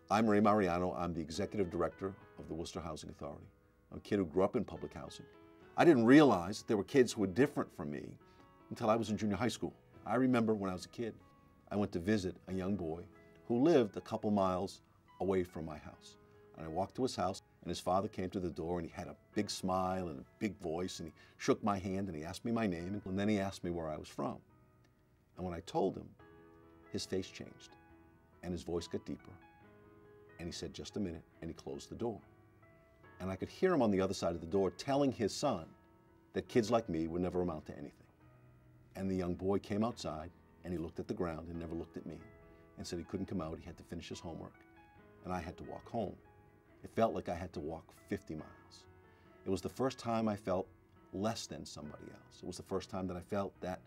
I'm Ray Mariano. I'm the Executive Director of the Worcester Housing Authority. I'm a kid who grew up in public housing. I didn't realize there were kids who were different from me until I was in junior high school. I remember when I was a kid, I went to visit a young boy who lived a couple miles away from my house. And I walked to his house, and his father came to the door, and he had a big smile and a big voice, and he shook my hand, and he asked me my name, and then he asked me where I was from. And when I told him, his face changed, and his voice got deeper. And he said, "Just a minute," and he closed the door. And I could hear him on the other side of the door telling his son that kids like me would never amount to anything. And the young boy came outside, and he looked at the ground and never looked at me, and said he couldn't come out, he had to finish his homework, and I had to walk home. It felt like I had to walk 50 miles. It was the first time I felt less than somebody else. It was the first time that I felt that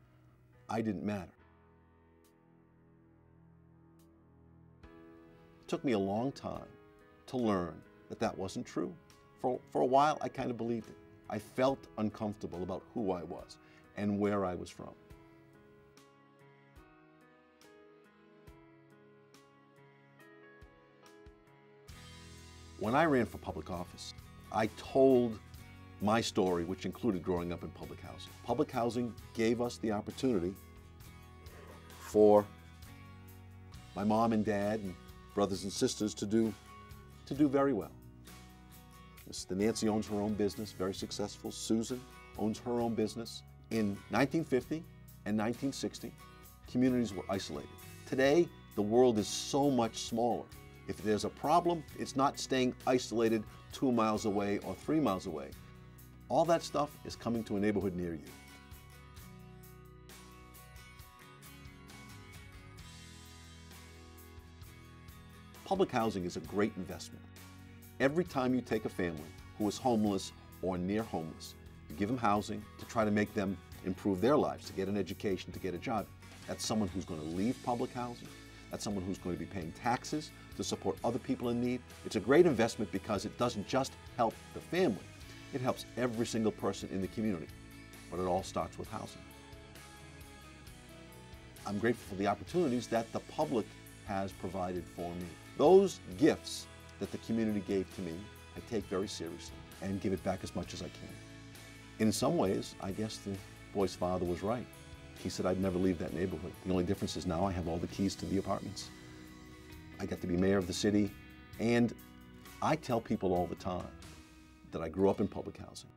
I didn't matter. It took me a long time to learn that that wasn't true. For a while, I kind of believed it. I felt uncomfortable about who I was and where I was from. When I ran for public office, I told my story, which included growing up in public housing. Public housing gave us the opportunity for my mom and dad and brothers and sisters to do very well. Mr. Nancy owns her own business, very successful. Susan owns her own business. In 1950 and 1960, communities were isolated. Today, the world is so much smaller. If there's a problem, it's not staying isolated 2 miles away or 3 miles away. All that stuff is coming to a neighborhood near you. Public housing is a great investment. Every time you take a family who is homeless or near homeless, you give them housing to try to make them improve their lives, to get an education, to get a job. That's someone who's going to leave public housing. That's someone who's going to be paying taxes to support other people in need. It's a great investment because it doesn't just help the family. It helps every single person in the community. But it all starts with housing. I'm grateful for the opportunities that the public has provided for me. Those gifts that the community gave to me, I take very seriously and give it back as much as I can. In some ways, I guess the boy's father was right. He said I'd never leave that neighborhood. The only difference is now I have all the keys to the apartments. I got to be mayor of the city, and I tell people all the time that I grew up in public housing.